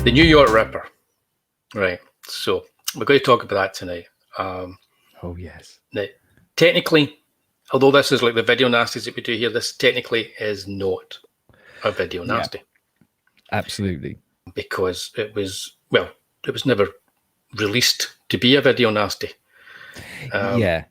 The New York Ripper. Right. So we're going to talk about that tonight. Oh, yes. Now, technically, although this is like the video nasties that we do here, this technically is not a video nasty. Absolutely. Because it was never released to be a video nasty. Yeah.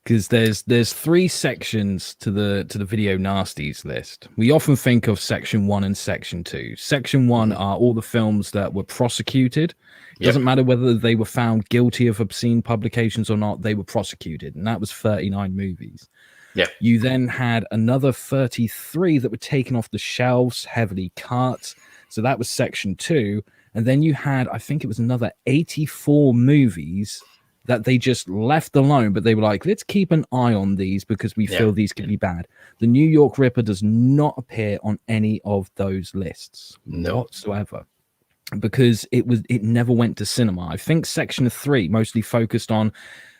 Because there's three sections to the video nasties list. We often think of section 1 and section 2. Section 1 are all the films that were prosecuted. It doesn't matter whether they were found guilty of obscene publications or not, they were prosecuted, and that was 39 movies. Yeah. You then had another 33 that were taken off the shelves, heavily cut. So that was section 2. And then you had, I think it was another 84 movies that they just left alone, but they were like, let's keep an eye on these because we feel these could be bad. The New York Ripper does not appear on any of those lists whatsoever, because it never went to cinema. I think section 3 mostly focused on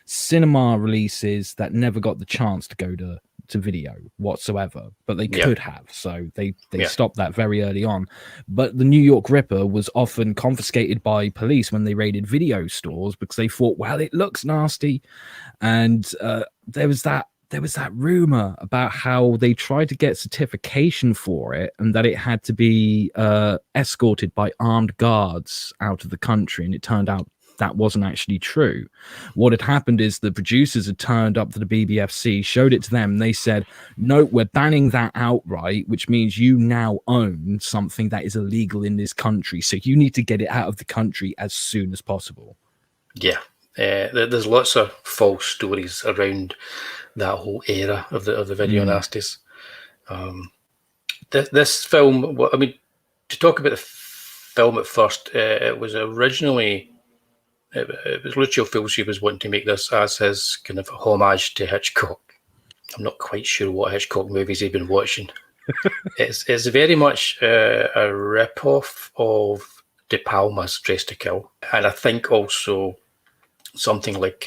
cinema releases that never got the chance to go to video whatsoever, but they could have, so they stopped that very early on. But the New York Ripper was often confiscated by police when they raided video stores because they thought, well, it looks nasty. And there was that rumor about how they tried to get certification for it and that it had to be escorted by armed guards out of the country, and it turned out that wasn't actually true. What had happened is the producers had turned up to the BBFC, showed it to them, and they said, no, we're banning that outright, which means you now own something that is illegal in this country, so you need to get it out of the country as soon as possible. Yeah. There's lots of false stories around that whole era of the video nasties. This film, I mean, to talk about the film at first, it was originally... It was Lucio Fulci was wanting to make this as his kind of homage to Hitchcock. I'm not quite sure what Hitchcock movies he'd been watching. It's very much a rip-off of De Palma's Dress to Kill. And I think also something like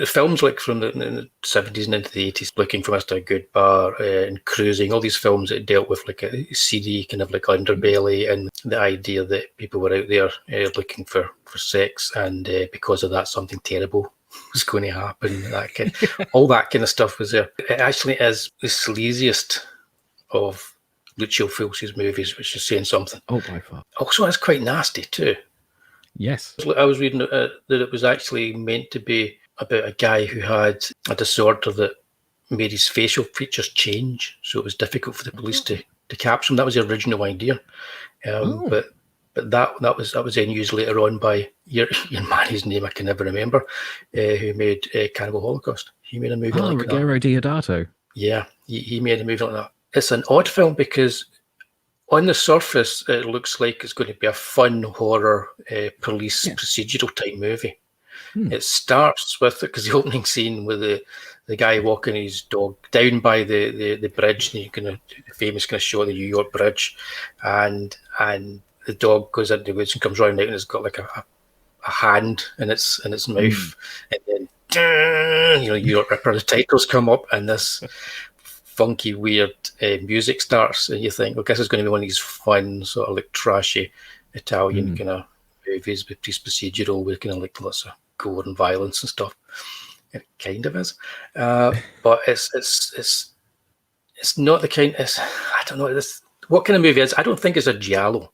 films like from the 70s and into the 80s, Looking for Mr. Goodbar and Cruising, all these films that dealt with like a seedy kind of like underbelly and the idea that people were out there looking for sex, and because of that something terrible was going to happen. All that kind of stuff was there. It actually is the sleaziest of Lucio Fulci's movies, which is saying something. Oh, by far. Also, it's quite nasty too. Yes. I was reading that it was actually meant to be about a guy who had a disorder that made his facial features change, so it was difficult for the police to capture him. That was the original idea. But that was then used later on by your man, whose name I can never remember, who made Cannibal Holocaust. He made a movie like that. Ruggero Deodato. Yeah, he made a movie like that. It's an odd film because on the surface, it looks like it's going to be a fun horror police procedural type movie. It starts with, because the opening scene with the guy walking his dog down by the bridge, and the famous kind of shot of the New York Bridge, and the dog goes into the woods and comes round out, and it's got like a hand in its mouth, and then New York Ripper, the titles come up, and this funky, weird music starts, and you think, well, this is going to be one of these fun, sort of like trashy Italian kind of movies with police procedural, with kind of like lots of gore and violence and stuff. It kind of is, but it's not the kind. I don't know what kind of movie it is. I don't think it's a giallo.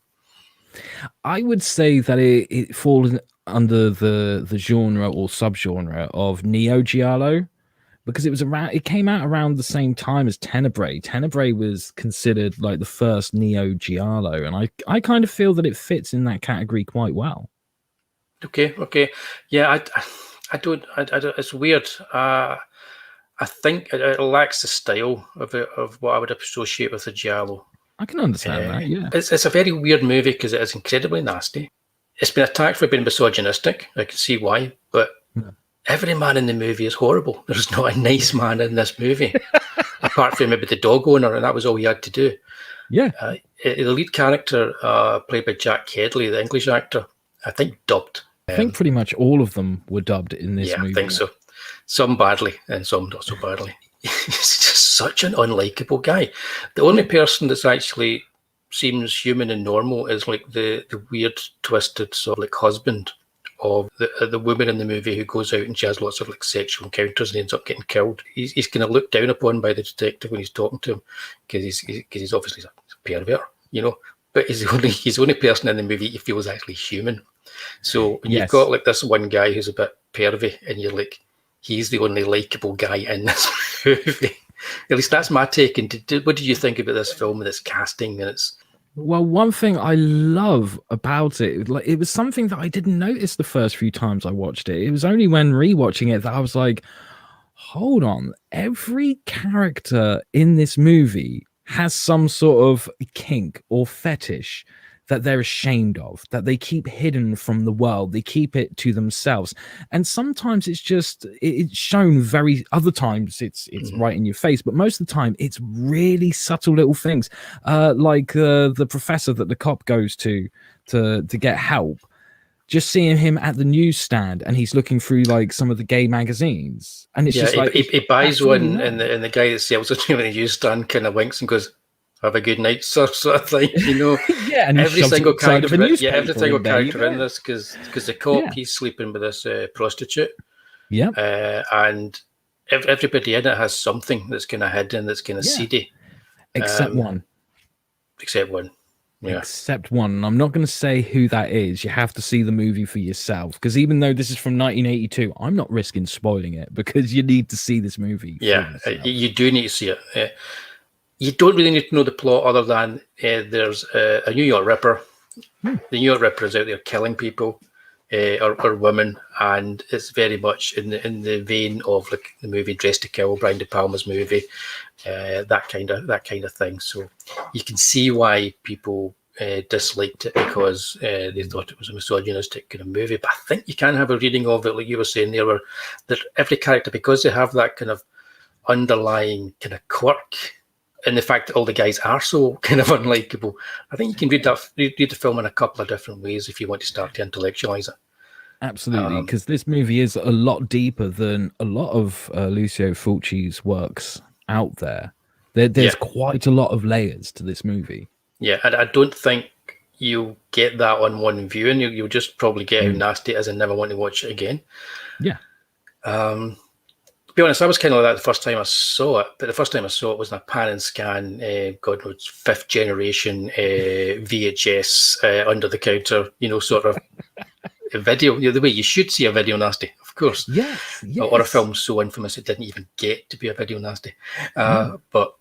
I would say that it falls under the genre or subgenre of neo giallo, because it came out around the same time as Tenebrae. Tenebrae was considered like the first neo giallo, and I kind of feel that it fits in that category quite well. Okay, yeah, I don't. It's weird. I think it lacks the style of what I would associate with a giallo. I can understand that. Yeah, it's a very weird movie because it is incredibly nasty. It's been attacked for being misogynistic. I can see why, but every man in the movie is horrible. There's not a nice man in this movie, apart from maybe the dog owner, and that was all he had to do. Yeah, the lead character, played by Jack Hedley, the English actor, I think dubbed. I think pretty much all of them were dubbed in this movie. I think so. Some badly and some not so badly. He's just such an unlikable guy. The only person that's actually seems human and normal is like the weird, twisted sort of like husband of the woman in the movie who goes out and she has lots of like sexual encounters and ends up getting killed. He's kind of looked down upon by the detective when he's talking to him because he's obviously a pervert, you know. But he's the only person in the movie you feel is actually human. So when you've got like this one guy who's a bit pervy, and you're like, he's the only likable guy in this movie. At least that's my take. And what did you think about this film and its casting and its? Well, one thing I love about it, like it was something that I didn't notice the first few times I watched it. It was only when rewatching it that I was like, hold on, every character in this movie has some sort of kink or fetish that they're ashamed of, that they keep hidden from the world. They keep it to themselves. And sometimes it's shown other times it's right in your face, but most of the time it's really subtle little things. Like the professor that the cop goes to get help, just seeing him at the newsstand and he's looking through like some of the gay magazines. And it's just like, he buys one and the guy that sells it to him in the newsstand kind of winks and goes, "Have a good night, sir," sort of thing, you know. Yeah, and every single character in this, because the cop, he's sleeping with this prostitute. Yeah. And everybody in it has something that's kind of hidden, that's kind of seedy. Except one. Except one. Yeah. Except one. And I'm not going to say who that is. You have to see the movie for yourself. Because even though this is from 1982, I'm not risking spoiling it because you need to see this movie. Yeah, you do need to see it. You don't really need to know the plot other than there's a New York Ripper. The New York Ripper is out there killing people or women, and it's very much in the vein of like the movie Dressed to Kill, Brian De Palma's movie, that kind of thing. So you can see why people disliked it because they thought it was a misogynistic kind of movie. But I think you can have a reading of it, like you were saying there, where that every character, because they have that kind of underlying kind of quirk. And the fact that all the guys are so kind of unlikable, I think you can read the film in a couple of different ways if you want to start to intellectualize it. Absolutely, because this movie is a lot deeper than a lot of Lucio Fulci's works out there. There's quite a lot of layers to this movie. Yeah, and I don't think you'll get that on one viewing. You'll just probably get how nasty it is and never want to watch it again. Yeah. To be honest, I was kind of like that the first time I saw it, but the first time I saw it was in a pan and scan, God knows, 5th generation VHS under the counter, you know, sort of a video. You know, the way you should see a video nasty, of course. Yes. Or a film so infamous it didn't even get to be a video nasty. But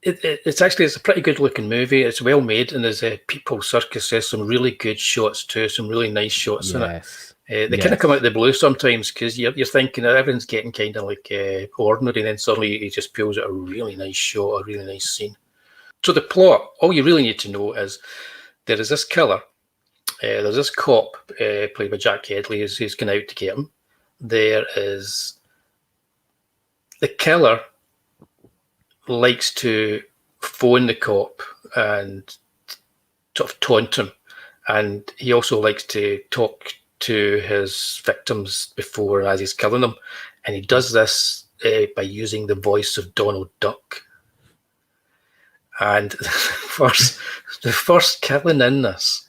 it's a pretty good looking movie. It's well made, and there's People Circus has some really good shots too, some really nice shots in it. They kind of come out of the blue sometimes because you're thinking that everyone's getting kind of like ordinary, and then suddenly he just pulls out a really nice shot, a really nice scene. So the plot, all you really need to know is there is this killer, there's this cop played by Jack Hedley who's going out to get him. There is the killer likes to phone the cop and sort of taunt him, and he also likes to talk to his victims before as he's killing them, and he does this by using the voice of Donald Duck. And the first killing in this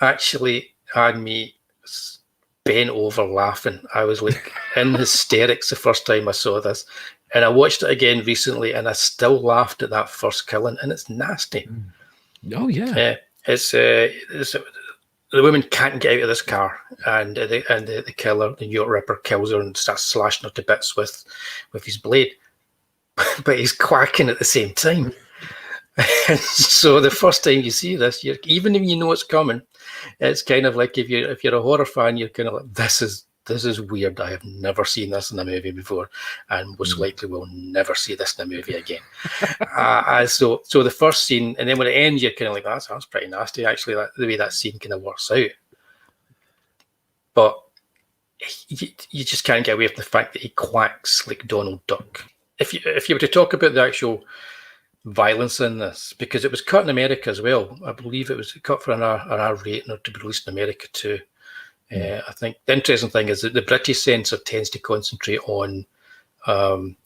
actually had me bent over laughing. I was like in hysterics the first time I saw this, and I watched it again recently, and I still laughed at that first killing, and it's nasty. Oh yeah, it's the woman can't get out of this car, and the killer, the New York Ripper, kills her and starts slashing her to bits with his blade. But he's quacking at the same time. And so the first time you see this, even if you know it's coming, it's kind of like if you're a horror fan, you're kind of like, this is weird. I have never seen this in a movie before, and most likely will never see this in a movie again. So the first scene, and then when it ends, you're kind of like, that sounds pretty nasty, actually, the way that scene kind of works out. But you just can't get away from the fact that he quacks like Donald Duck. If you were to talk about the actual violence in this, because it was cut in America as well, I believe it was cut for an R rating or to be released in America too. I think the interesting thing is that the British censor tends to concentrate on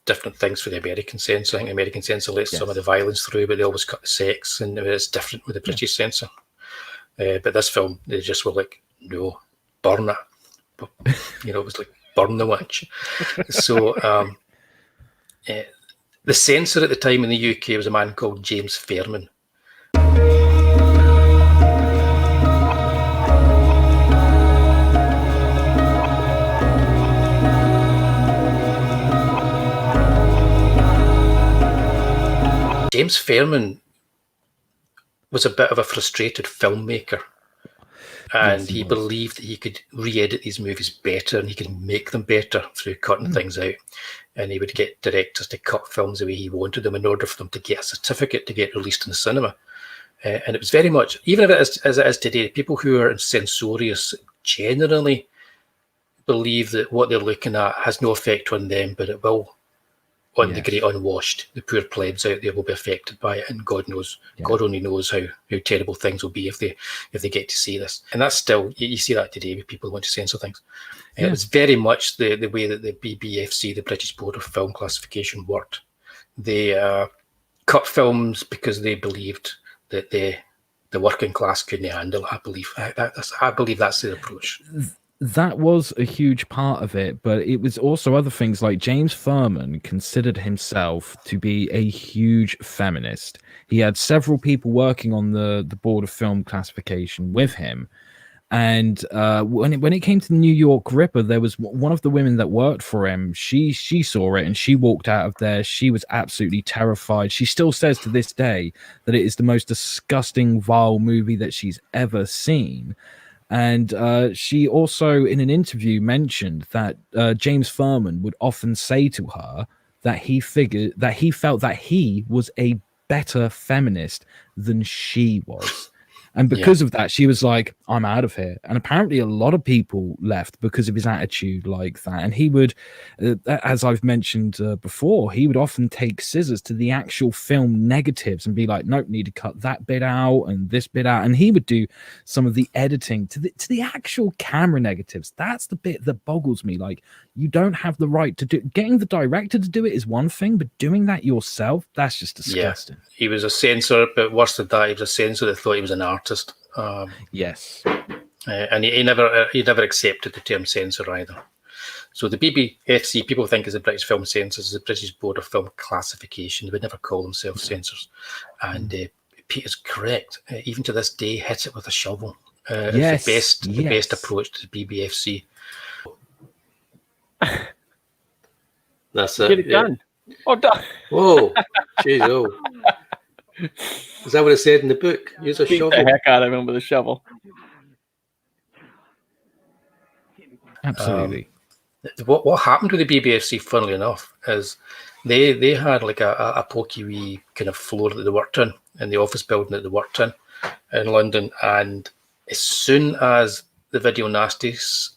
different things for the American censor. I think the American censor lets some of the violence through, but they always cut the sex, and it's different with the British censor. But this film, they just were like, no, burn it. But, it was like, burn the witch. So the censor at the time in the UK was a man called James Fairman. James Fairman was a bit of a frustrated filmmaker, and he believed that he could re-edit these movies better and he could make them better through cutting things out, and he would get directors to cut films the way he wanted them in order for them to get a certificate to get released in the cinema. And it was very much, even if it is as it is today, people who are censorious generally believe that what they're looking at has no effect on them, but it will on the great unwashed, the poor plebs out there will be affected by it, and God knows, God only knows how terrible things will be if they get to see this. And that's still, you see that today with people who want to censor things. It was very much the way that the BBFC, the British Board of Film Classification, worked. They cut films because they believed that the working class couldn't handle it. I believe that's the approach. That was a huge part of it, but it was also other things like James Fairman considered himself to be a huge feminist. He had several people working on the Board of Film Classification with him. And when it came to the New York Ripper, there was one of the women that worked for him. She saw it and she walked out of there. She was absolutely terrified. She still says to this day that it is the most disgusting, vile movie that she's ever seen. And she also, in an interview, mentioned that James Fairman would often say to her that he felt that he was a better feminist than she was. And because of that, she was like, I'm out of here. And apparently a lot of people left because of his attitude like that. And he would, as I've mentioned before, he would often take scissors to the actual film negatives and be like, nope, need to cut that bit out and this bit out. And he would do some of the editing to the actual camera negatives. That's the bit that boggles me. Like, you don't have the right to do, getting the director to do it is one thing, but doing that yourself, that's just disgusting. Yeah. He was a censor, but worse than that, he was a censor that thought he was an artist. Yes. And he never accepted the term censor either. So the BBFC, people think is the British Film Censors, is the British Board of Film Classification. They would never call themselves censors. And Peter's correct. Even to this day, hit it with a shovel. It's the best approach to the BBFC. That's it. Get it done. Oh, done. Whoa. Jeez, oh. Is that what it said in the book? Use a shovel. The heck out of him with a shovel. Absolutely. What happened with the BBFC, funnily enough, is they had like a pokey wee kind of floor that they worked in the office building that they worked in London. And as soon as the video Nasties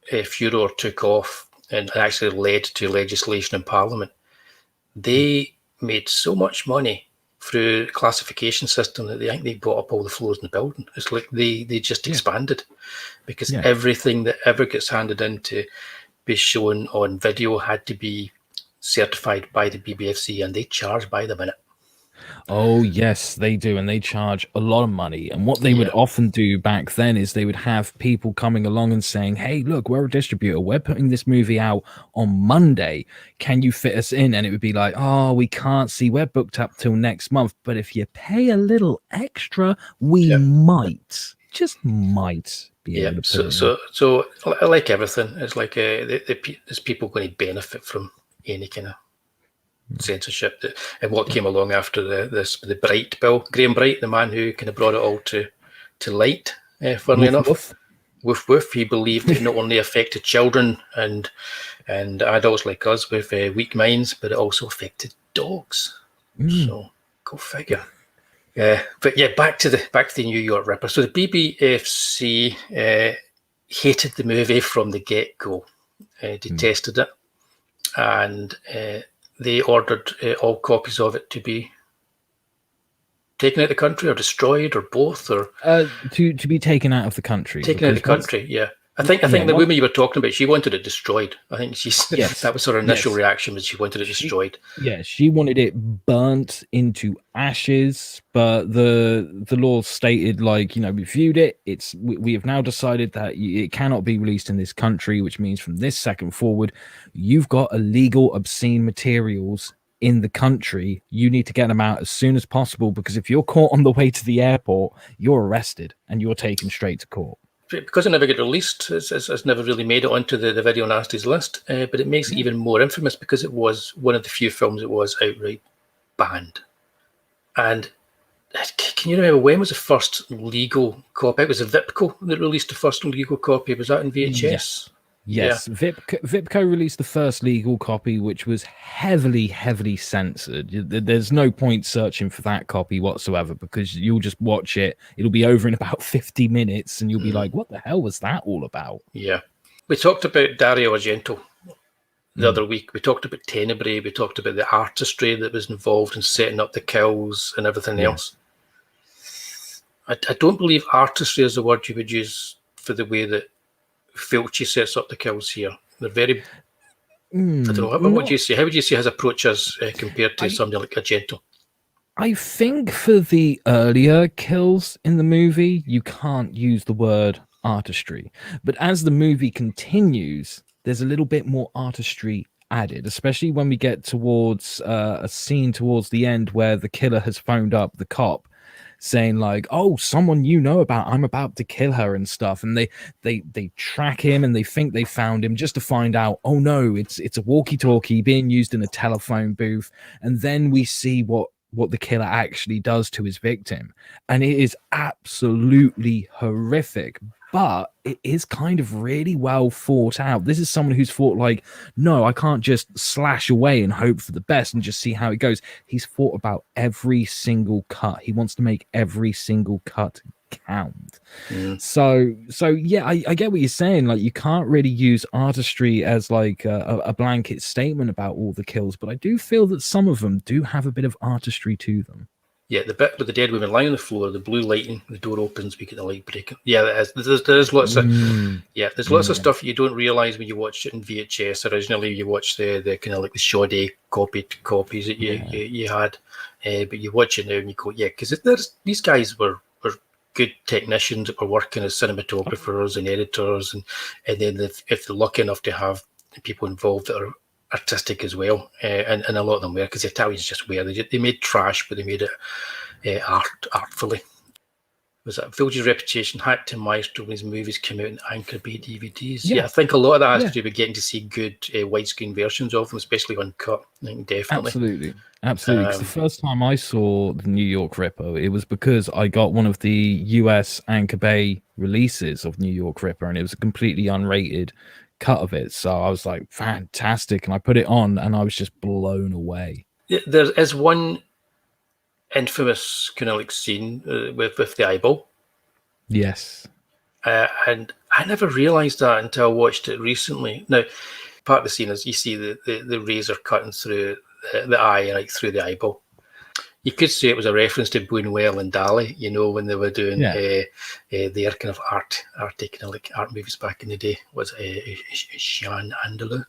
furor took off and actually led to legislation in Parliament, they made so much money through the classification system that they bought up all the floors in the building. It's like they just expanded, because everything that ever gets handed in to be shown on video had to be certified by the BBFC, and they charge by the minute. Oh, yes, they do. And they charge a lot of money. And what they would often do back then is they would have people coming along and saying, hey, look, we're a distributor. We're putting this movie out on Monday. Can you fit us in? And it would be like, oh, we can't see. We're booked up till next month. But if you pay a little extra, we might, just might be able to put it in. So like everything, it's like there's people going to benefit from any kind of censorship. And what came along after the Bright bill, Graham Bright, the man who kind of brought it all to light, funnily enough. Woof. He believed it not only affected children and adults like us with weak minds, but it also affected dogs. So go figure. But yeah, back to the New York Ripper. So the BBFC hated the movie from the get-go, detested it, and they ordered all copies of it to be taken out of the country or destroyed or both, or to be taken out of the country. Taken out of the country, yeah. I think the woman you were talking about, she wanted it destroyed. I think that was her initial reaction, was she wanted it destroyed. Yeah, she wanted it burnt into ashes, but the law stated, like, we viewed it. We have now decided that it cannot be released in this country, which means from this second forward, you've got illegal, obscene materials in the country. You need to get them out as soon as possible, because if you're caught on the way to the airport, you're arrested and you're taken straight to court. Because it never got released, it's never really made it onto the Video Nasties list, but it makes it even more infamous because it was one of the few films that was outright banned. And can you remember, when was the first legal copy? It was a Vipco that released the first legal copy. Was that in VHS? Yes. Vipco released the first legal copy, which was heavily censored. There's no point searching for that copy whatsoever, because you'll just watch it. It'll be over in about 50 minutes, and you'll be like, what the hell was that all about? Yeah. We talked about Dario Argento the other week. We talked about Tenebrae. We talked about the artistry that was involved in setting up the kills and everything else. I don't believe artistry is the word you would use for the way that Fulci sets up the kills here. They're very... I don't know. What would you say? How would you say his approach is compared to somebody like Argento? I think for the earlier kills in the movie, you can't use the word artistry. But as the movie continues, there's a little bit more artistry added, especially when we get towards a scene towards the end where the killer has phoned up the cop, saying like, oh, someone you know about, I'm about to kill her and stuff. And they track him and they think they found him, just to find out, oh no, it's a walkie-talkie being used in a telephone booth. And then we see what the killer actually does to his victim. And it is absolutely horrific, but it is kind of really well thought out. This is someone who's thought like, no, I can't just slash away and hope for the best and just see how it goes. He's thought about every single cut. He wants to make every single cut count. So yeah, I get what you're saying. Like, you can't really use artistry as like a blanket statement about all the kills, but I do feel that some of them do have a bit of artistry to them. Yeah, the bit with the dead woman lying on the floor, the blue lighting, the door opens, we get the light breaking. Yeah, there's lots of there's lots of stuff you don't realise when you watch it in VHS. Originally, you watch the kind of like the shoddy copies that you had, but you watch it now and you go, yeah, because these guys were good technicians that were working as cinematographers and editors, and then if they're lucky enough to have people involved that are artistic as well, and a lot of them were, because the Italians just were. They made trash, but they made it artfully. Was that Fulci's reputation hacked to maestro when his movies came out in Anchor Bay DVDs? Yeah, I think a lot of that has to do with getting to see good widescreen versions of them, especially uncut. I think definitely. Absolutely. Because the first time I saw the New York Ripper, it was because I got one of the US Anchor Bay releases of New York Ripper, and it was a completely unrated cut of it. So I was like, fantastic, and I put it on, and I was just blown away. There is one infamous kind of like scene with the eyeball. Yes. And I never realised that until I watched it recently. Now, part of the scene is you see the razor cutting through the eye, like through the eyeball. You could say it was a reference to Buñuel and Dali, when they were doing their kind of art kind of like art movies back in the day. Was Jean Andelou.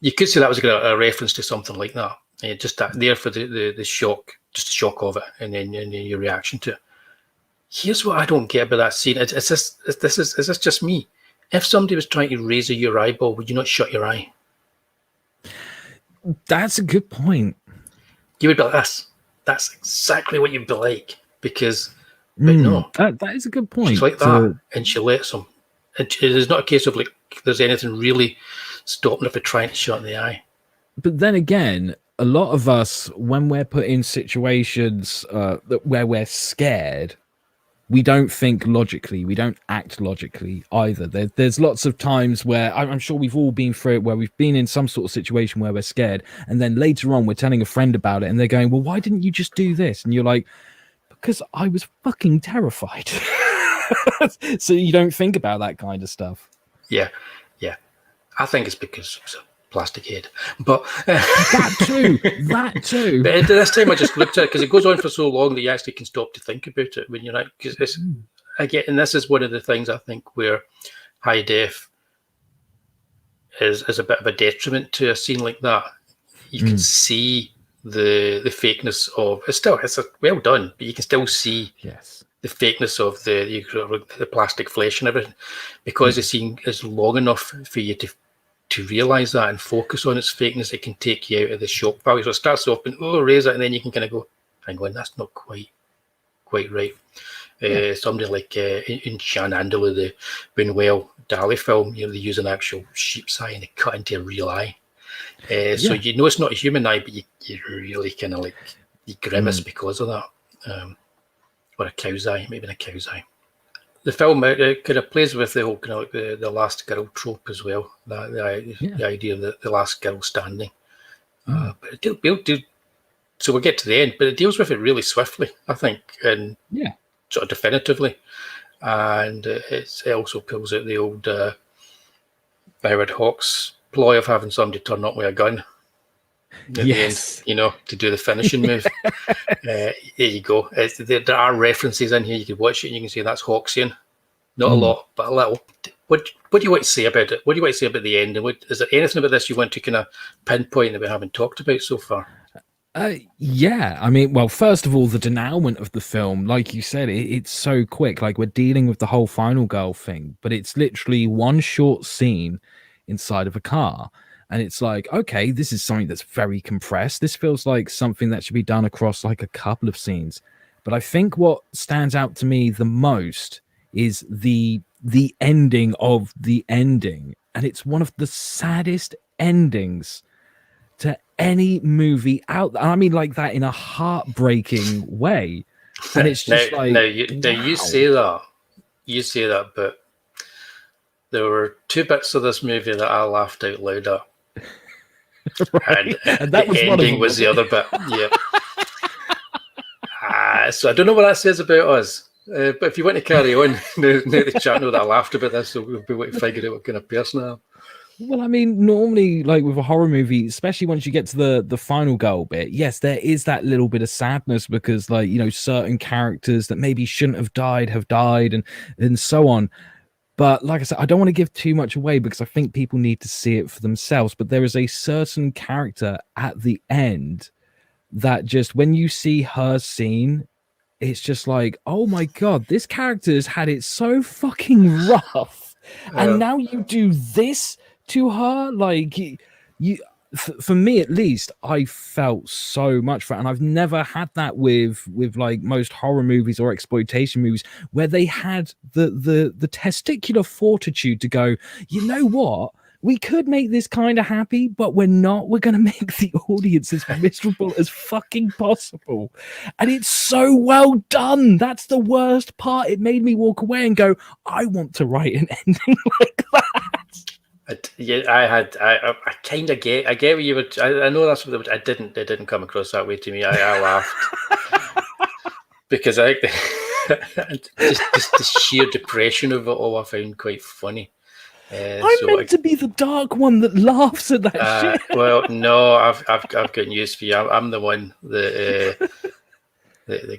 You could say that was a reference to something like that. Just that there for the shock, just the shock of it, and then your reaction to it. Here's what I don't get about that scene. Is this just me? If somebody was trying to razor your eyeball, would you not shut your eye? That's a good point. You would be like this. That's exactly what you'd be like, because, but no, that is a good point. She's like that, and she lets him. It is not a case of like there's anything really stopping her from trying to shut the eye. But then again, a lot of us, when we're put in situations where we're scared, we don't think logically. We don't act logically either. There's lots of times where I'm sure we've all been through it, where we've been in some sort of situation where we're scared, and then later on we're telling a friend about it, and they're going, well, why didn't you just do this? And you're like, because I was fucking terrified. So you don't think about that kind of stuff. Yeah. I think it's because it's a plastic head. But that too. But this time I just looked at it, because it goes on for so long that you actually can stop to think about it when you're like, because and this is one of the things I think where high def is a bit of a detriment to a scene like that. You can see the fakeness of it's well done, but you can still see the fakeness of the plastic flesh and everything, because the scene is long enough for you to realise that and focus on its fakeness. It can take you out of the shock value. So it starts off and raise it, and then you can kind of go, hang on, that's not quite right. Somebody like in Shan Andalou, the Buñuel Dali film, they use an actual sheep's eye and they cut into a real eye. So you know it's not a human eye, but you really kind of like you grimace because of that. Or a cow's eye, maybe a cow's eye. The film kind of plays with the whole kind of like the last girl trope as well. The idea of the last girl standing. But so we'll get to the end, but it deals with it really swiftly, I think, and sort of definitively. And it also pulls out the old Howard Hawks ploy of having somebody turn up with a gun at the end, to do the finishing move. There you go. There are references in here. You can watch it and you can see that's Hawksian. Not a lot, but a little. What do you want to say about it? What do you want to say about the end? And is there anything about this you want to kind of pinpoint that we haven't talked about so far? I mean, well, first of all, the denouement of the film, like you said, it's so quick. Like, we're dealing with the whole final girl thing, but it's literally one short scene inside of a car. And it's like, okay, this is something that's very compressed. This feels like something that should be done across like a couple of scenes. But I think what stands out to me the most is the ending of the ending. And it's one of the saddest endings to any movie out there. I mean, like that in a heartbreaking way. And it's just you say that, but there were two bits of this movie that I laughed out loud at. Right. And that the ending was the other bit. So I don't know what that says about us. But if you want to carry on, now the chat know that I laughed about this, so we'll be able to figure out what kind of person I am. Well, I mean, normally, like with a horror movie, especially once you get to the final girl bit, yes, there is that little bit of sadness because, like, certain characters that maybe shouldn't have died and so on. But like I said, I don't want to give too much away because I think people need to see it for themselves. But there is a certain character at the end that just, when you see her scene, it's just like, oh my God, this character's had it so fucking rough. And now you do this to her. Like, for me at least, I felt so much for it. And I've never had that with like most horror movies or exploitation movies where they had the testicular fortitude to go, you know what? We could make this kind of happy, but we're not. We're going to make the audience as miserable as fucking possible. And it's so well done. That's the worst part. It made me walk away and go, I want to write an ending like that. I kind of get. I get what you would. I know that's what it didn't come across that way to me. I laughed because I just the sheer depression of it all I found quite funny. I'm meant to be the dark one that laughs at that shit. Well, no, I've got news for you. I'm the one that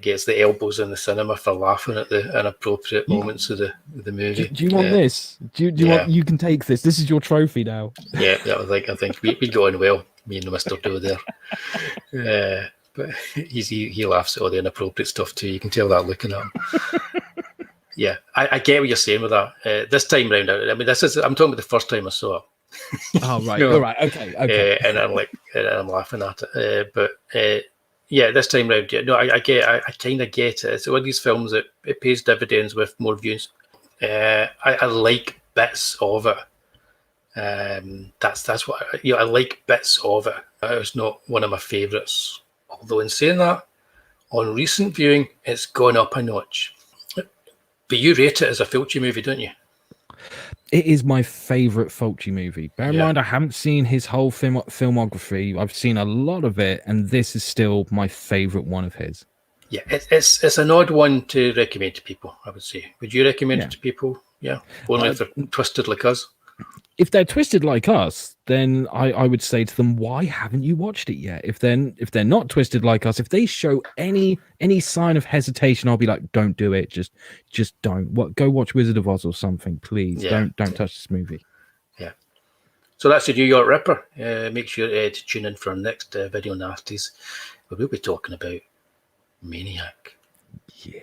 gets the elbows in the cinema for laughing at the inappropriate moments of the movie. Do you want this? Do you want? You can take this. This is your trophy now. Yeah, I think we go on well. Me and Mr. Doe there. But he laughs at all the inappropriate stuff too. You can tell that looking at him. Yeah, I get what you're saying with that. This time round, I mean, I'm talking about the first time I saw it. Oh, right. All right. Okay. And I'm laughing at it. But this time round, I kind of get it. It's one of these films that it pays dividends with more views. I like bits of it. That's what I like bits of it. It's not one of my favourites. Although in saying that, on recent viewing, it's gone up a notch. But you rate it as a Fulci movie, don't you? It is my favourite Fulci movie. Bear in mind, I haven't seen his whole filmography. I've seen a lot of it, and this is still my favourite one of his. Yeah, it's an odd one to recommend to people, I would say. Would you recommend it to people? Yeah, only if they're twisted like us. if they're twisted like us, then I would say to them, why haven't you watched it yet? If they're not twisted like us, if they show any sign of hesitation, I'll be like, don't do it. Just don't. Go watch Wizard of Oz or something, please. Yeah. Don't touch this movie. Yeah. So that's the New York Ripper. Make sure to tune in for our next video nasties, where we'll be talking about Maniac. Yeah.